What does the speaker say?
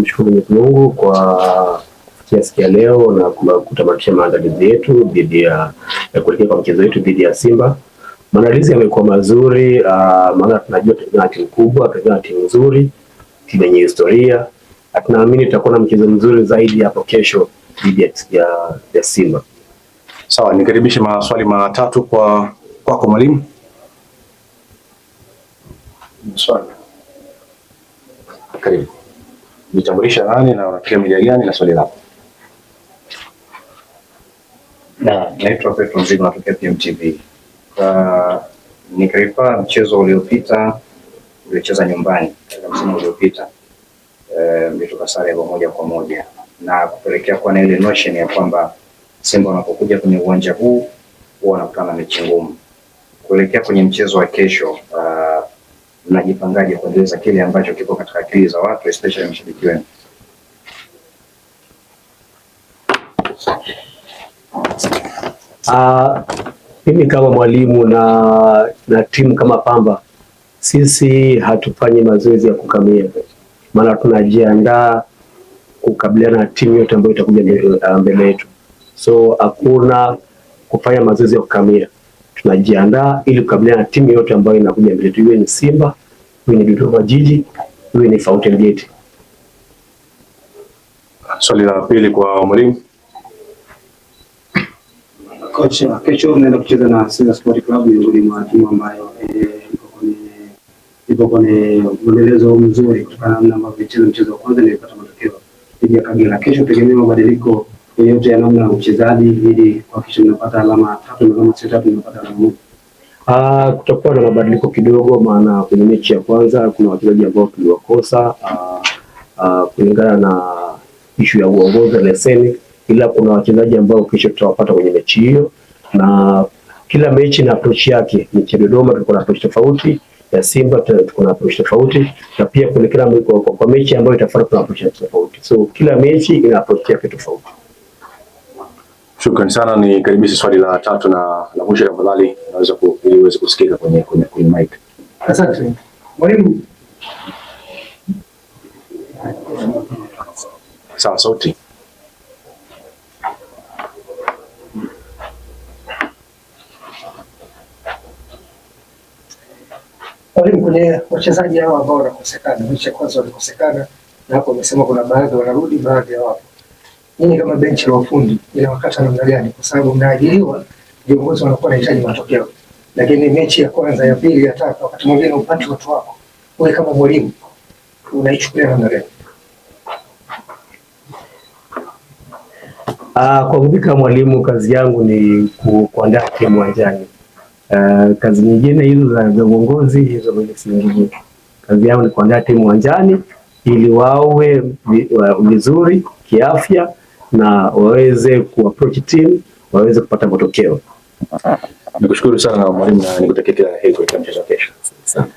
Mshukuru Mwenyezi Mungu kwa kufikia leo na kutamatisha maandalizi yetu dhidi ya kuelekea kwa mchezo wetu dhidi ya Simba. Maandalizi yamekuwa mazuri, maana tunajua tuna timu kubwa, tuna timu nzuri, timu yenye historia. Tunaamini tutakuwa na mchezo mzuri zaidi hapo kesho dhidi ya Simba. Sawa, nikaribishe maswali matatu kwako mwalimu. Swali. Karibu. Jitambulisha nani na unapiga media gani na swali lako? Naitwa Petro Mzigo natokea PMTV. Nikarifa mchezo uliopita uliocheza nyumbani katika msimu uliopita mlitoka sare ya 1-1 na kupelekea kwa na ile notion ya kwamba Simba wanapokuja kwenye uwanja huu huwa wanakutana na mechi ngumu. Kuelekea kwenye mchezo wa kesho, mnajipangaje kuendeleza kile ambacho kipo katika akili za watu especially mashabiki wenu? Mimi kama mwalimu na timu kama Pamba, sisi hatufanyi mazoezi ya kukamia, maana tunajiandaa kukabiliana na timu yote ambayo itakuja mbele yetu. So hakuna kufanya mazoezi ya kukamia, tunajiandaa ili kukabiliana na timu yote ambayo inakuja mbele yetu, iwe ni Simba, iwe ni Dodoma Jiji, iwe ni Fountain Gate. Swali la pili kwa mwalimu. Coach, kesho mnaenda kucheza na Simba Sport Club, miongoni mwa timu ambayo ipo kwenye mwendelezo mzuri kutokana na namna ambavyo mchezo wa kwanza ilipata matokeo dhidi ya Kagera. Kesho tegemea mabadiliko yote ya namna ya uchezaji ili kuhakikisha mnapata alama 3 na kama sio 3 mnapata alama 1. Kutakuwa na mabadiliko kidogo, maana kwenye mechi ya kwanza kuna wachezaji ambao tuliwakosa kulingana na issue ya uongozi na leseni, ila kuna wachezaji ambao kesho tutawapata kwenye mechi hiyo, na kila mechi na approach yake. Mechi ya Dodoma tulikuwa na approach tofauti, ya Simba tulikuwa na approach tofauti, na pia kuna kila kwa mechi ambayo itafuata kuna approach tofauti. So kila mechi ina approach yake tofauti. Shukrani sana, ni karibisha swali la tatu na la mwisho tafadhali, naweza ili uweze kusikika kwenye mic. Asante. Mwalimu. Sawa, sauti. Mwalimu, kwenye wachezaji hao ambao wanakosekana, mechi ya kwanza walikosekana na hapo umesema kuna baadhi wanarudi, baadhi hawapo. Nyinyi kama benchi la ufundi inawakata namna gani? Kwa sababu mnaajiriwa, viongozi wanakuwa wanahitaji matokeo. Lakini mechi ya kwanza, ya pili, ya tatu, wakati mwingine upate watu wako. Wewe kama mwalimu unaichukulia namna gani? Kwa kupika mwalimu, kazi yangu ni kuandaa timu uwanjani. Kazi nyingine hizo za uongozi hizo nyingine. Kazi yangu ni kuandaa timu uwanjani ili wawe vizuri kiafya na waweze kuapproach team, waweze kupata matokeo. Nikushukuru sana mwalimu na nikutakia kila la heri kwa mchezo kesho. Asante.